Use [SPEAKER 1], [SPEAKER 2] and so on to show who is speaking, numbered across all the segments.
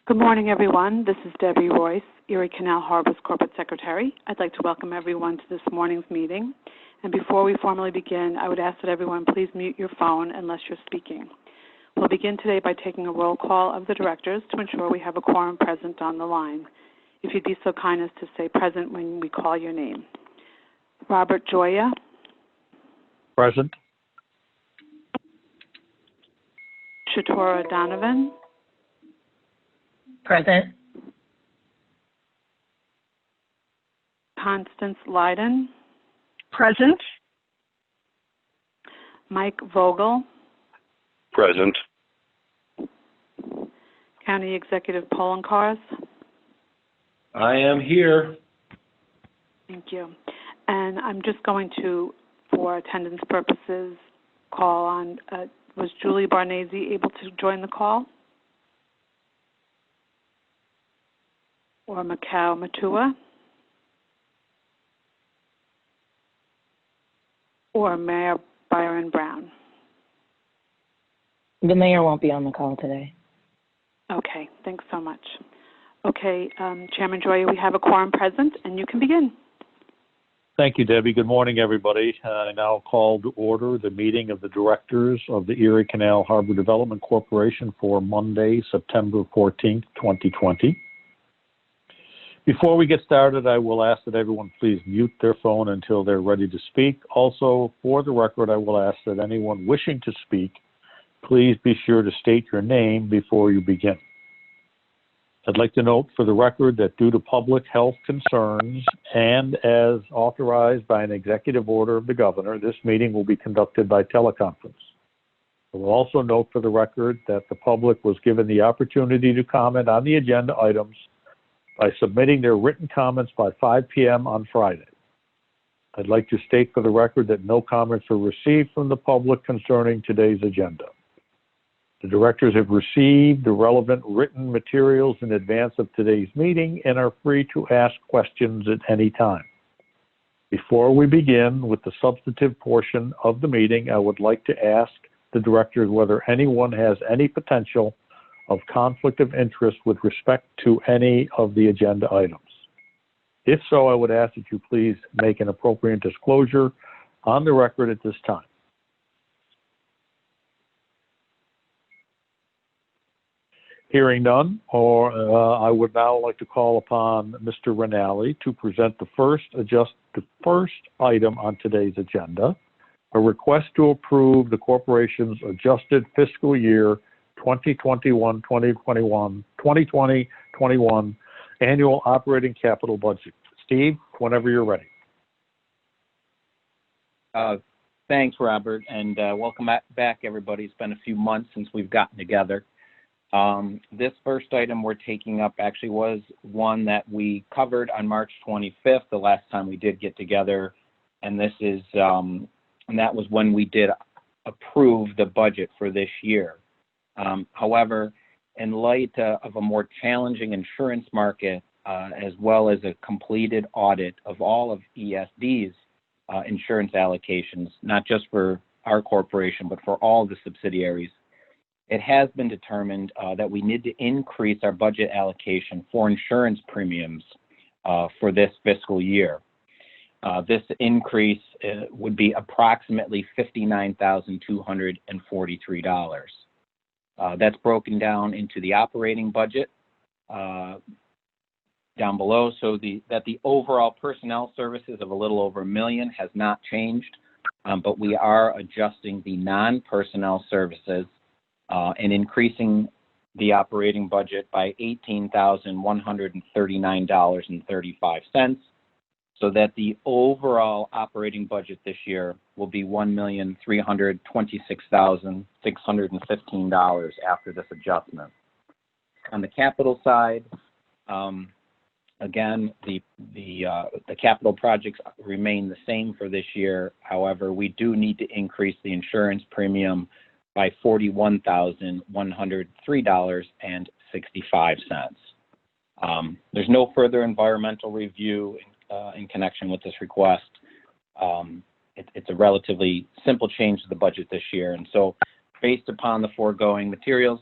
[SPEAKER 1] Good morning, everyone. This is Debbie Royce, Erie Canal Harbor's Corporate Secretary. I'd like to welcome everyone to this morning's meeting. And before we formally begin, I would ask that everyone please mute your phone unless you're speaking. We'll begin today by taking a roll call of the directors to ensure we have a quorum present on the line. If you'd be so kind as to say present when we call your name. Robert Joya.
[SPEAKER 2] Present.
[SPEAKER 1] Shatora Donovan.
[SPEAKER 3] Present.
[SPEAKER 1] Constance Leiden.
[SPEAKER 3] Present.
[SPEAKER 1] Mike Vogel.
[SPEAKER 4] Present.
[SPEAKER 1] County Executive Polenkars.
[SPEAKER 4] I am here.
[SPEAKER 1] Thank you. And I'm just going to, for attendance purposes, call on, was Julie Barnese able to join the call? Or Macau Matua? Or Mayor Byron Brown?
[SPEAKER 3] The mayor won't be on the call today.
[SPEAKER 1] Okay, thanks so much. Okay, Chairman Joya, we have a quorum present, and you can begin.
[SPEAKER 2] Thank you, Debbie. Good morning, everybody. I now call to order the meeting of the directors of the Erie Canal Harbor Development Corporation for Monday, September 14th, 2020. Before we get started, I will ask that everyone please mute their phone until they're ready to speak. Also, for the record, I will ask that anyone wishing to speak, please be sure to state your name before you begin. I'd like to note for the record that due to public health concerns and as authorized by an executive order of the governor, this meeting will be conducted by teleconference. I will also note for the record that the public was given the opportunity to comment on the agenda items by submitting their written comments by 5 p.m. on Friday. I'd like to state for the record that no comments were received from the public concerning today's agenda. The directors have received the relevant written materials in advance of today's meeting and are free to ask questions at any time. Before we begin with the substantive portion of the meeting, I would like to ask the directors whether anyone has any potential of conflict of interest with respect to any of the agenda items. If so, I would ask that you please make an appropriate disclosure on the record at this time. Hearing none, I would now like to call upon Mr. Rinaldi to present the first item on today's agenda, a request to approve the corporation's adjusted fiscal year 2020-21 annual operating capital budget. Steve, whenever you're ready.
[SPEAKER 5] Thanks, Robert, and welcome back, everybody. It's been a few months since we've gotten together. This first item we're taking up actually was one that we covered on March 25th, the last time we did get together, and this is, and that was when we did approve the budget for this year. However, in light of a more challenging insurance market, as well as a completed audit of all of ESD's insurance allocations, not just for our corporation, but for all the subsidiaries, it has been determined that we need to increase our budget allocation for insurance premiums for this fiscal year. This increase would be approximately $59,243. That's broken down into the operating budget down below, so that the overall personnel services of a little over $1 million has not changed, but we are adjusting the non-personnel services and increasing the operating budget by $18,139.35, so that the overall operating budget this year will be $1,326,615 after this adjustment. On the capital side, again, the capital projects remain the same for this year. However, we do need to increase the insurance premium by $41,103.65. There's no further environmental review in connection with this request. It's a relatively simple change to the budget this year. And so based upon the foregoing materials,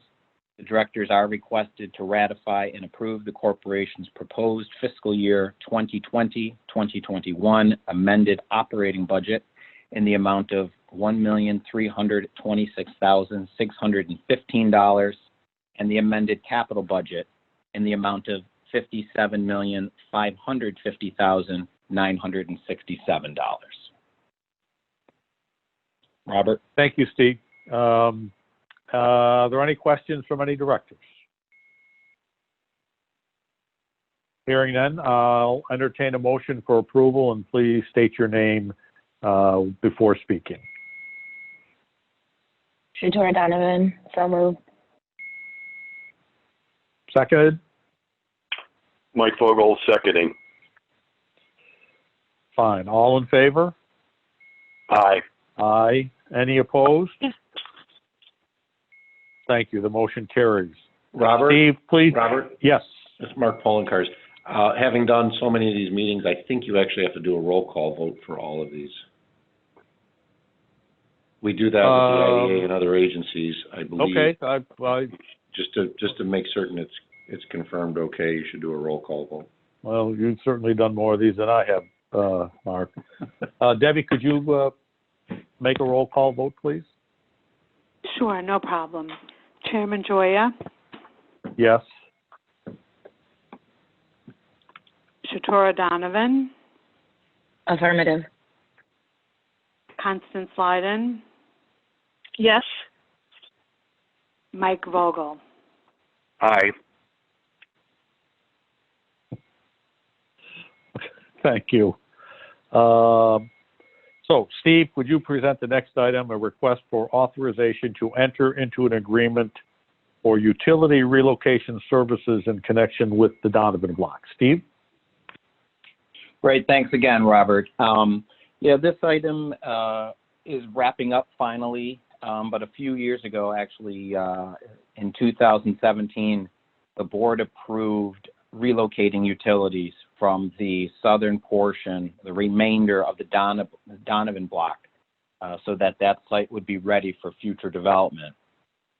[SPEAKER 5] The directors are requested to ratify and approve the corporation's proposed fiscal year 2020-2021 amended operating budget in the amount of $1,326,615 and the amended capital budget in the amount of $57,550,967. Robert?
[SPEAKER 2] Thank you, Steve. Are there any questions from any directors? Hearing none, I'll entertain a motion for approval, and please state your name before speaking.
[SPEAKER 3] Shatora Donovan, so moved.
[SPEAKER 2] Seconded?
[SPEAKER 4] Mike Vogel, seconding.
[SPEAKER 2] Fine. All in favor?
[SPEAKER 4] Aye.
[SPEAKER 2] Aye. Any opposed? Thank you. The motion carries.
[SPEAKER 6] Robert?
[SPEAKER 2] Steve, please.
[SPEAKER 6] Robert?
[SPEAKER 2] Yes.
[SPEAKER 6] It's Mark Pollenkars. Having done so many of these meetings, I think you actually have to do a roll call vote for all of these. We do that with the IDA and other agencies, I believe.
[SPEAKER 2] Okay.
[SPEAKER 6] Just to make certain it's confirmed okay, you should do a roll call vote.
[SPEAKER 2] Well, you've certainly done more of these than I have, Mark. Debbie, could you make a roll call vote, please?
[SPEAKER 1] Sure, no problem. Chairman Joya,
[SPEAKER 2] Yes.
[SPEAKER 1] Shatora Donovan,
[SPEAKER 3] Affirmative.
[SPEAKER 1] Constance Lyden,
[SPEAKER 3] Yes.
[SPEAKER 1] Mike Vogel.
[SPEAKER 4] Aye.
[SPEAKER 2] Thank you. So, Steve, would you present the next item, a request for authorization to enter into an agreement for utility relocation services in connection with the Donovan block? Steve?
[SPEAKER 5] Great. Thanks again, Robert. This item is wrapping up finally, but a few years ago, actually, in 2017, the board approved relocating utilities from the southern portion, the remainder of the Donovan block, so that site would be ready for future development.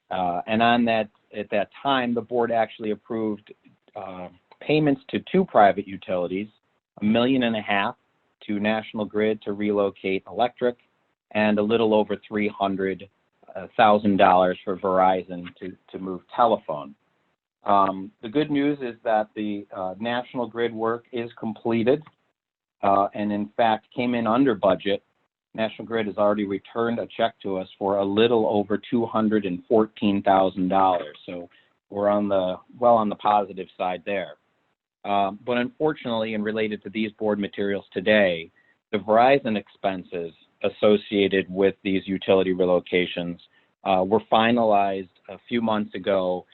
[SPEAKER 5] And at that time, the board actually approved payments to two private utilities, $1.5 million to National Grid to relocate electric, and a little over $300,000 for Verizon to move telephone. The good news is that the National Grid work is completed and in fact came in under budget. National Grid has already returned a check to us for a little over $214,000. So we're on the positive side there. But unfortunately, and related to these board materials today, the Verizon expenses associated with these utility relocations were finalized a few months ago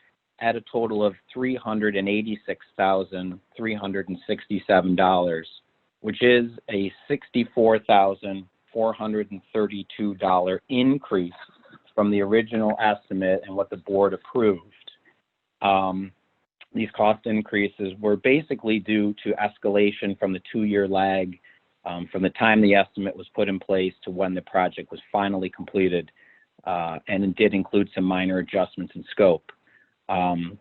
[SPEAKER 5] at a total of $386,367, which is a $64,432 increase from the original estimate and what the board approved. These cost increases were basically due to escalation from the 2-year lag from the time the estimate was put in place to when the project was finally completed, and it did include some minor adjustments in scope. The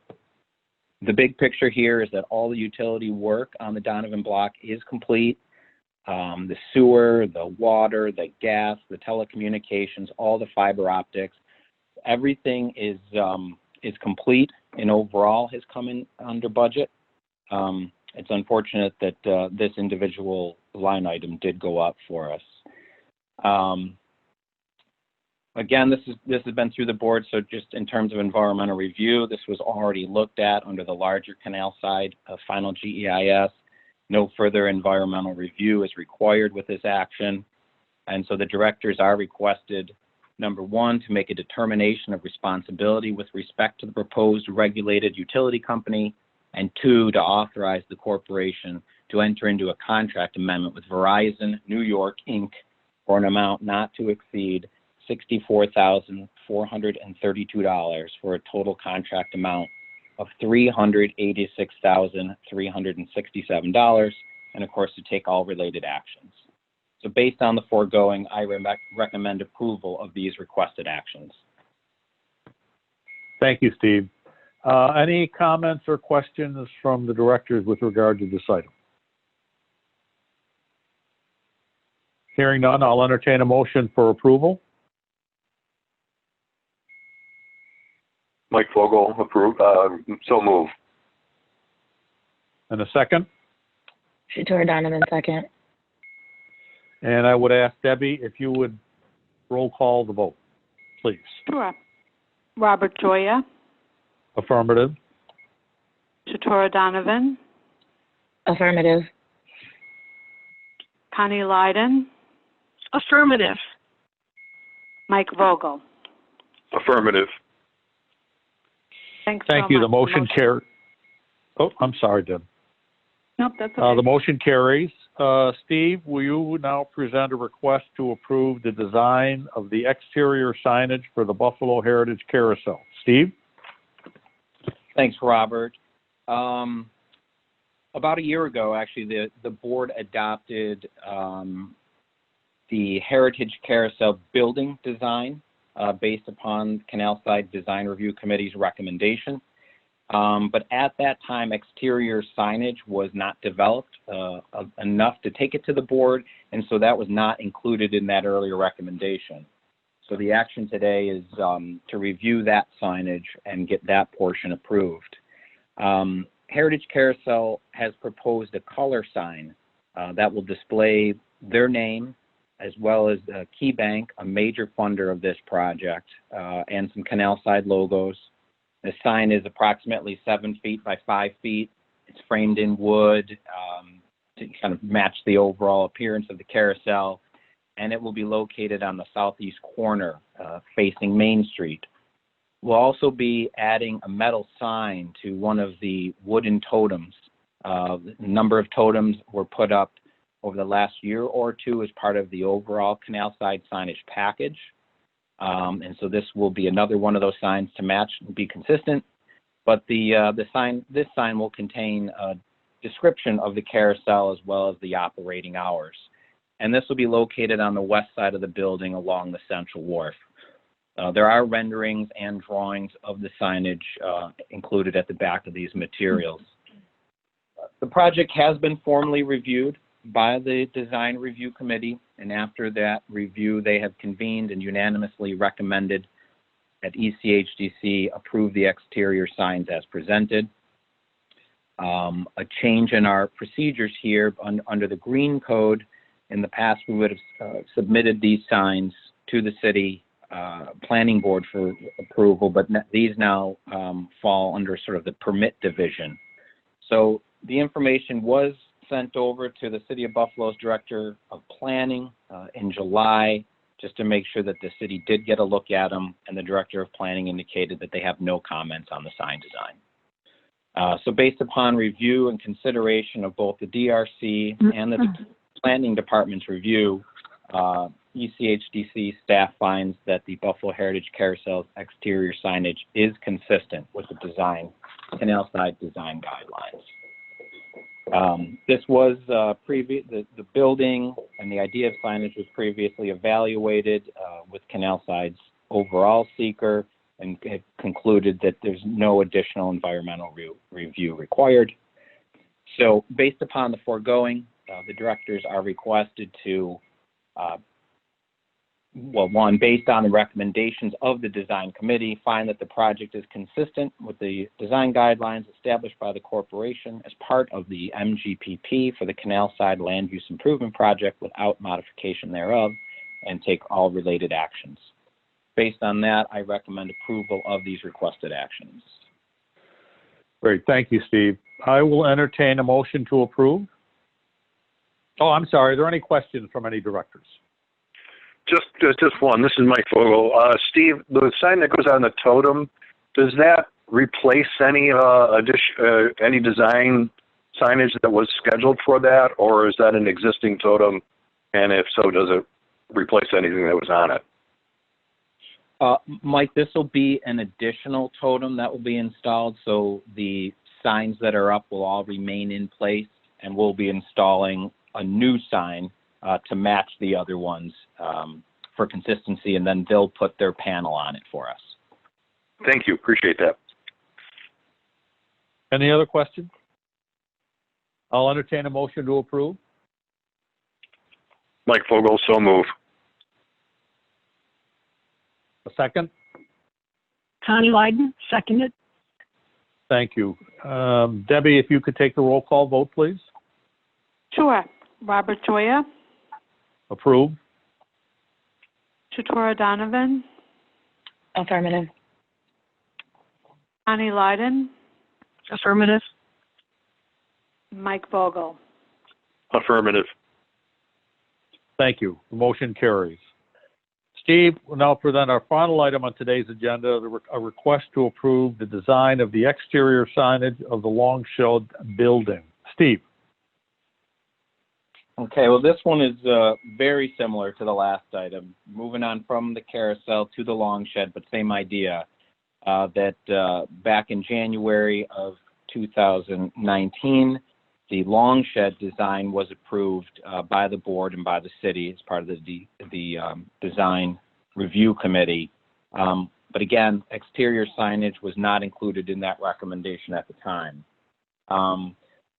[SPEAKER 5] big picture here is that all the utility work on the Donovan block is complete. The sewer, the water, the gas, the telecommunications, all the fiber optics, everything is complete and overall has come in under budget. It's unfortunate that this individual line item did go up for us. Again, this has been through the board, so just in terms of environmental review, this was already looked at under the larger canal side of final GEIS. No further environmental review is required with this action. And so the directors are requested, number one, to make a determination of responsibility with respect to the proposed regulated utility company, and two, to authorize the corporation to enter into a contract amendment with Verizon New York, Inc. for an amount not to exceed $64,432 for a total contract amount of $386,367, and of course to take all related actions. So based on the foregoing, I recommend approval of these requested actions.
[SPEAKER 2] Thank you, Steve. Any comments or questions from the directors with regard to this item? Hearing none, I'll entertain a motion for approval.
[SPEAKER 4] Mike Vogel, approve, so move.
[SPEAKER 2] And a second?
[SPEAKER 3] Shatura Donovan, second.
[SPEAKER 2] And I would ask Debbie if you would roll call the vote, please.
[SPEAKER 1] Sure. Robert Joya,
[SPEAKER 2] Affirmative.
[SPEAKER 1] Shatura Donovan,
[SPEAKER 3] Affirmative.
[SPEAKER 1] Connie Lyden,
[SPEAKER 7] Affirmative.
[SPEAKER 1] Mike Vogel.
[SPEAKER 4] Affirmative.
[SPEAKER 1] Thanks so
[SPEAKER 2] Thank you.
[SPEAKER 1] much.
[SPEAKER 2] The motion carries. Oh, I'm sorry, Deb.
[SPEAKER 1] Nope, that's okay.
[SPEAKER 2] The motion carries. Steve, will you now present a request to approve the design of the exterior signage for the Buffalo Heritage Carousel? Steve?
[SPEAKER 5] Thanks, Robert. About a year ago, actually, the board adopted the Heritage Carousel building design based upon Canal Side Design Review Committee's recommendation. But at that time, exterior signage was not developed enough to take it to the board, and so that was not included in that earlier recommendation. So the action today is to review that signage and get that portion approved. Heritage Carousel has proposed a color sign that will display their name as well as Key Bank, a major funder of this project, and some Canal Side logos. The sign is approximately 7 feet by 5 feet. It's framed in wood to kind of match the overall appearance of the carousel, and it will be located on the southeast corner facing Main Street. We'll also be adding a metal sign to one of the wooden totems. A number of totems were put up over the last year or two as part of the overall Canal Side signage package. And so this will be another one of those signs to match and be consistent. But this sign will contain a description of the carousel as well as the operating hours. And this will be located on the west side of the building along the Central Wharf. There are renderings and drawings of the signage included at the back of these materials. The project has been formally reviewed by the Design Review Committee, and after that review, they have convened and unanimously recommended that ECHDC approve the exterior signs as presented. A change in our procedures here under the green code, in the past we would have submitted these signs to the city planning board for approval, but these now fall under sort of the permit division. So the information was sent over to the City of Buffalo's Director of Planning in July, just to make sure that the city did get a look at them, and the Director of Planning indicated that they have no comments on the sign design. So based upon review and consideration of both the DRC and the Planning Department's review, ECHDC staff finds that the Buffalo Heritage Carousel's exterior signage is consistent with the Canal Side design guidelines. This was the building and the idea of signage was previously evaluated with Canal Side's overall seeker, and it concluded that there's no additional environmental review required. So based upon the foregoing, the directors are requested to, one, based on the recommendations of the design committee, find that the project is consistent with the design guidelines established by the corporation as part of the MGPP for the Canal Side Land Use Improvement Project without modification thereof, and take all related actions. Based on that, I recommend approval of these requested actions.
[SPEAKER 2] Great. Thank you, Steve. I will entertain a motion to approve. Oh, I'm sorry. Are there any questions from any directors?
[SPEAKER 4] Just one. This is Mike Vogel. Steve, the sign that goes on the totem, does that replace any any design signage that was scheduled for that, or is that an existing totem? And if so, does it replace anything that was on it?
[SPEAKER 5] Mike, this will be an additional totem that will be installed, so the signs that are up will all remain in place, and we'll be installing a new sign to match the other ones for consistency, and then they'll put their panel on it for us.
[SPEAKER 4] Thank you. Appreciate that.
[SPEAKER 2] Any other questions? I'll entertain a motion to approve.
[SPEAKER 4] Mike Vogel, so move.
[SPEAKER 2] A second?
[SPEAKER 7] Connie Lyden, seconded.
[SPEAKER 2] Thank you. Debbie, if you could take the roll call vote, please.
[SPEAKER 1] Sure. Robert Joya,
[SPEAKER 2] Approve.
[SPEAKER 1] Shatura Donovan,
[SPEAKER 3] Affirmative.
[SPEAKER 1] Connie Lyden,
[SPEAKER 7] Affirmative.
[SPEAKER 1] Mike Vogel.
[SPEAKER 4] Affirmative.
[SPEAKER 2] Thank you. The motion carries. Steve will now present our final item on today's agenda, a request to approve the design of the exterior signage of the Long Shed building. Steve.
[SPEAKER 5] Okay, well, this one is very similar to the last item. Moving on from the carousel to the long shed, but same idea. That back in January of 2019, the long shed design was approved by the board and by the city as part of the design review committee. But again, exterior signage was not included in that recommendation at the time.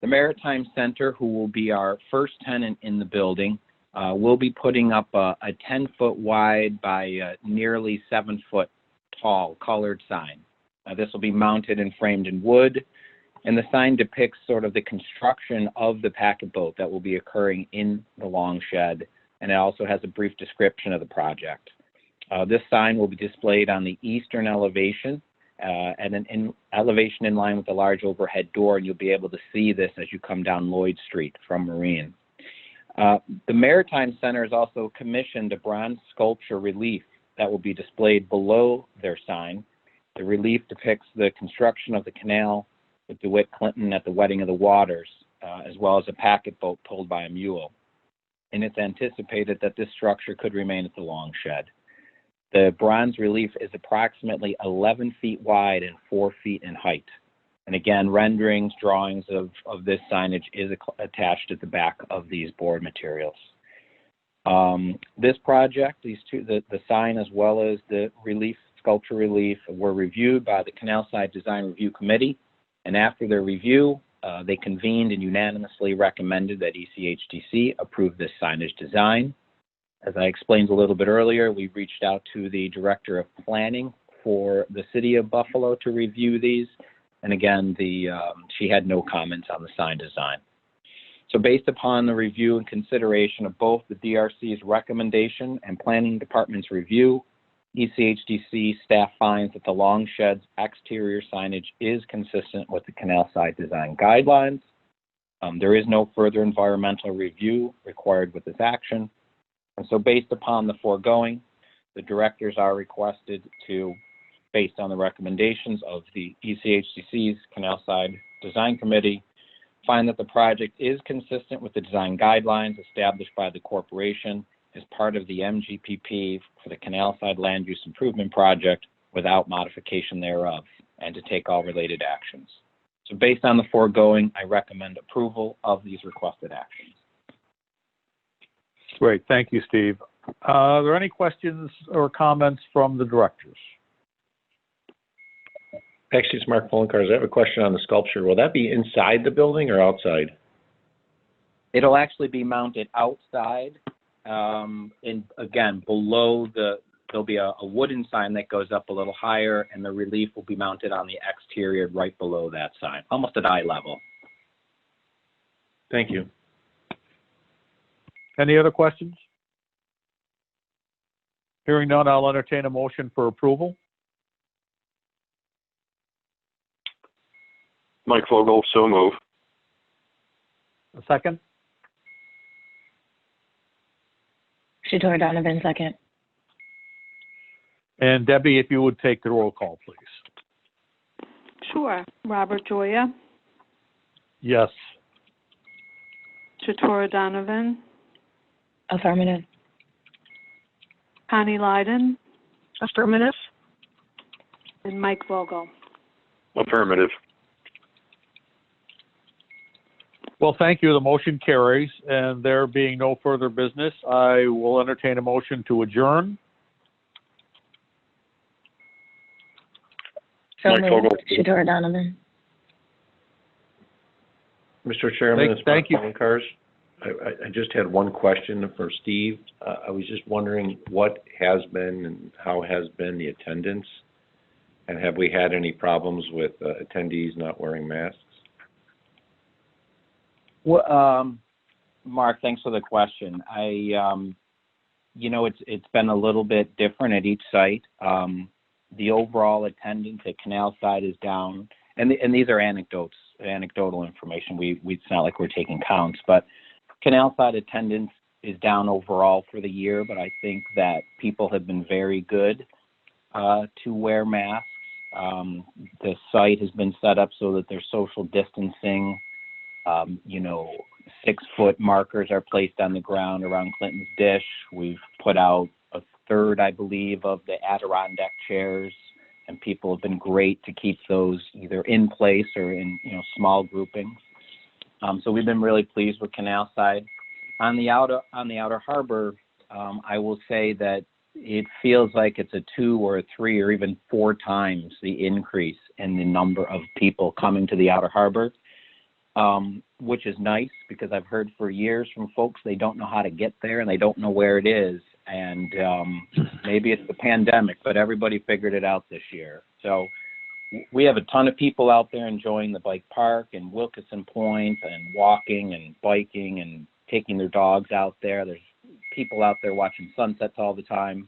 [SPEAKER 5] The Maritime Center, who will be our first tenant in the building, will be putting up a 10-foot wide by nearly 7-foot tall colored sign. This will be mounted and framed in wood, and the sign depicts sort of the construction of the packet boat that will be occurring in the long shed, and it also has a brief description of the project. This sign will be displayed on the eastern elevation, at an elevation in line with the large overhead door, and you'll be able to see this as you come down Lloyd Street from Marine. The Maritime Center has also commissioned a bronze sculpture relief that will be displayed below their sign. The relief depicts the construction of the canal with DeWitt Clinton at the Wedding of the Waters, as well as a packet boat pulled by a mule. And it's anticipated that this structure could remain at the long shed. The bronze relief is approximately 11 feet wide and 4 feet in height. And again, renderings, drawings of this signage is attached at the back of these board materials. This project, these two, the sign as well as the relief, sculpture relief, were reviewed by the Canal Side Design Review Committee. And after their review, they convened and unanimously recommended that ECHDC approve this signage design. As I explained a little bit earlier, we reached out to the Director of Planning for the City of Buffalo to review these. And again, she had no comments on the sign design. So based upon the review and consideration of both the DRC's recommendation and Planning Department's review, ECHDC staff finds that the long shed's exterior signage is consistent with the Canal Side Design Guidelines. There is no further environmental review required with this action. And so based upon the foregoing, the directors are requested to, based on the recommendations of the ECHDC's Canal Side Design Committee, find that the project is consistent with the design guidelines established by the corporation as part of the MGPP for the Canal Side Land Use Improvement Project without modification thereof, and to take all related actions. So based on the foregoing, I recommend approval of these requested actions.
[SPEAKER 2] Great. Thank you, Steve. Are there any questions or comments from the directors?
[SPEAKER 6] Actually, it's Mark Poloncarz. I have a question on the sculpture. Will that be inside the building or outside?
[SPEAKER 5] It'll actually be mounted outside, and again, below there'll be a wooden sign that goes up a little higher, and the relief will be mounted on the exterior right below that sign, almost at eye level.
[SPEAKER 6] Thank you.
[SPEAKER 2] Any other questions? Hearing none, I'll entertain a motion for approval.
[SPEAKER 4] Mike Vogel, so move.
[SPEAKER 2] A second?
[SPEAKER 3] Shatura Donovan, second.
[SPEAKER 2] And Debbie, if you would take the roll call, please.
[SPEAKER 1] Sure. Robert Joya,
[SPEAKER 2] Yes.
[SPEAKER 1] Shatura Donovan,
[SPEAKER 3] Affirmative.
[SPEAKER 1] Connie Lyden,
[SPEAKER 7] Affirmative.
[SPEAKER 1] and Mike Vogel.
[SPEAKER 4] Affirmative.
[SPEAKER 2] Well, thank you. The motion carries, and there being no further business, I will entertain a motion to adjourn.
[SPEAKER 3] So
[SPEAKER 4] Mike
[SPEAKER 3] moved.
[SPEAKER 4] Vogel.
[SPEAKER 3] Shatura Donovan.
[SPEAKER 6] Mr. Chairman, it's
[SPEAKER 2] Thank you.
[SPEAKER 6] Mark Cars. I just had one question for Steve. I was just wondering what has been and how has been the attendance? And have we had any problems with attendees not wearing masks?
[SPEAKER 5] Well, Mark, thanks for the question. It's been a little bit different at each site. The overall attendance at Canal side is down, and these are anecdotal information. It's not like we're taking counts, but Canal side attendance is down overall for the year, but I think that people have been very good to wear masks. The site has been set up so that there's social distancing. 6-foot markers are placed on the ground around Clinton's Dish. We've put out a third, I believe, of the Adirondack chairs, and people have been great to keep those either in place or in small groupings. So we've been really pleased with Canal side. On the outer harbor, I will say that it feels like it's a 2 or a 3 or even 4 times the increase in the number of people coming to the outer harbor, which is nice because I've heard for years from folks they don't know how to get there and they don't know where it is. And maybe it's the pandemic, but everybody figured it out this year. So we have a ton of people out there enjoying the bike park and Wilkeson Point and walking and biking and taking their dogs out there. There's people out there watching sunsets all the time.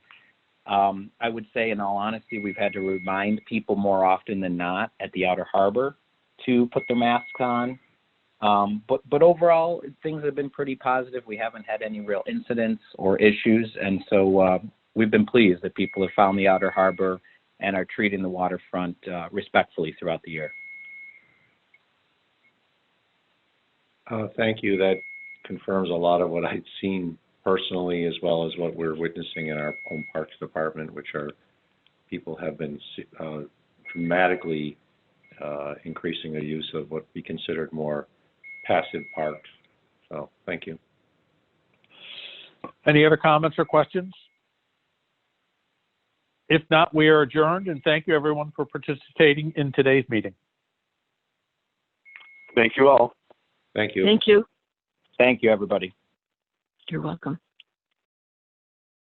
[SPEAKER 5] I would say, in all honesty, we've had to remind people more often than not at the outer harbor to put their masks on. But overall, things have been pretty positive. We haven't had any real incidents or issues, and so we've been pleased that people have found the outer harbor and are treating the waterfront respectfully throughout the year.
[SPEAKER 6] Thank you. That confirms a lot of what I'd seen personally, as well as what we're witnessing in our home parks department, which are people have been dramatically increasing the use of what we considered more passive parks. So thank you.
[SPEAKER 2] Any other comments or questions? If not, we are adjourned, and thank you everyone for participating in today's meeting.
[SPEAKER 4] Thank you all.
[SPEAKER 6] Thank you.
[SPEAKER 7] Thank you.
[SPEAKER 5] Thank you, everybody.
[SPEAKER 7] You're welcome.